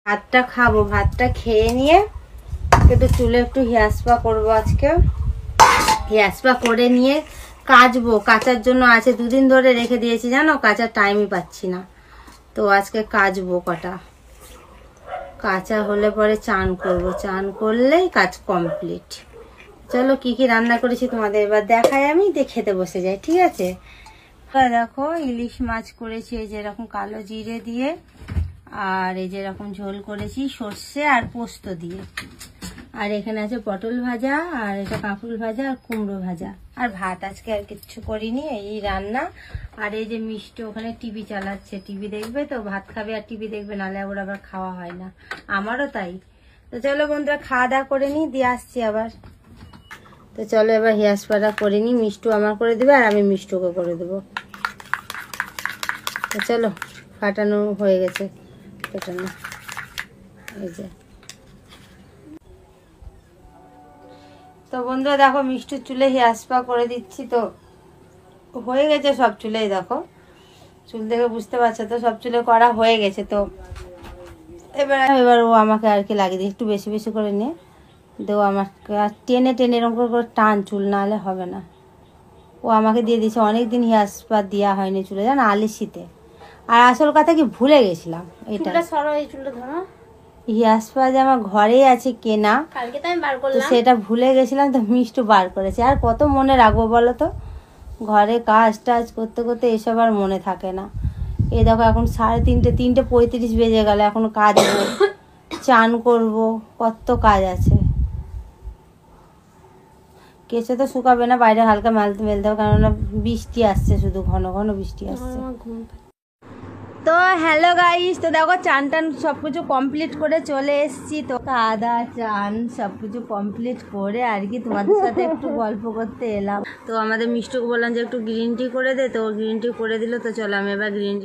ভাতটা খাবো, ভাতটা খেয়ে নিয়ে একটু চুলে একটু হেয়ার স্পা করবো। আজকে হেয়ার স্পা করে নিয়ে কাচবো, কাচার জন্য আছে 2 দিন ধরে রেখে দিয়েছি জানো, কাচার টাইমই পাচ্ছি না। তো আজকে কাচবো, কটা কাঁচা হলে পরে চান করব, চান করলেই কাজ কমপ্লিট। চলো কি কি রান্না করেছি তোমাদের এবার দেখাই, আমি দিয়ে খেতে বসে যাই, ঠিক আছে? দেখো ইলিশ মাছ করেছি এই যে এরকম কালো জিরে দিয়ে, আর এই যে এরকম ঝোল করেছি সর্ষে আর পোস্ত দিয়ে, আর এখানে আছে পটল ভাজা, আর এটা কাঁকরোল ভাজা আর কুমড়ো ভাজা, আর ভাত। আজকে আর কিচ্ছু করিনি, এই রান্না। আর এই যে মিষ্টি ওখানে টিভি চালাচ্ছে, টিভি দেখবে তো, ভাত খাবে আর টিভি দেখবে, নাহলে ওর আবার খাওয়া হয় না, আমারও তাই। তো চলো বন্ধুরা খাওয়া দাওয়া করে নিই, দিয়ে আসছি আবার। তো চলো এবার হেয়ার স্পাটা করে নিই, মিষ্টু আমার করে দেবে আর আমি মিষ্টুকে করে দেবো। তো চলো, কাটানো হয়ে গেছে, কাটানো এই যে। তো বন্ধুরা দেখো মিষ্টুর চুলে হেয়ার স্পা করে দিচ্ছি, তো হয়ে গেছে সব চুলেই, দেখো চুল দেখে বুঝতে পারছো তো, সব চুলে করা হয়ে গেছে। তো এবার ও আমাকে আর কি লাগিয়ে দিয়ে একটু বেশি বেশি করে নিয়ে দেবো, আমাকে আর টেনে টেনে এরকম করে টান, চুল না হলে হবে না। ও আমাকে দিয়ে দিয়েছে, অনেকদিন হেয়ার স্পা দেওয়া হয়নি চুলে জানো, আলিশিতে। আর আসল কথা কি ভুলে গেছিলাম, এটা সরো, এই চুলটা ধরো। হেয়ার স্পা যে আমার ঘরেই আছে কেনা, কালকে তো আমি বার করলাম, তো সেটা ভুলে গেছিলাম, তো মিষ্টু বার করেছে। আর কত মনে রাখবো বলো তো, ঘরে কাজ টাজ করতে করতে এসব আর মনে থাকে না। এই দেখো এখন 3:30, 3:35 বেজে গেল, এখন কাচবো, চান করব, কত কাজ আছে। কেচে তো শুকাবে না, বাইরে হালকা মেলতে হবে, কারণ বৃষ্টি আসছে, শুধু ঘন ঘন বৃষ্টি আসছে। তো হ্যালো গাইস, তো দেখো চান টান সব কিছু কমপ্লিট করে চলে এসেছি। তো কাদা চান সব কিছু কমপ্লিট করে আর কি তোমাদের সাথে একটু গল্প করতে এলাম। তো আমাদের মিষ্টুকে বললাম যে একটু গ্রিন টি করে দে, তো গ্রিন টি করে দিল। তো চলো আমি এবার গ্রিন টি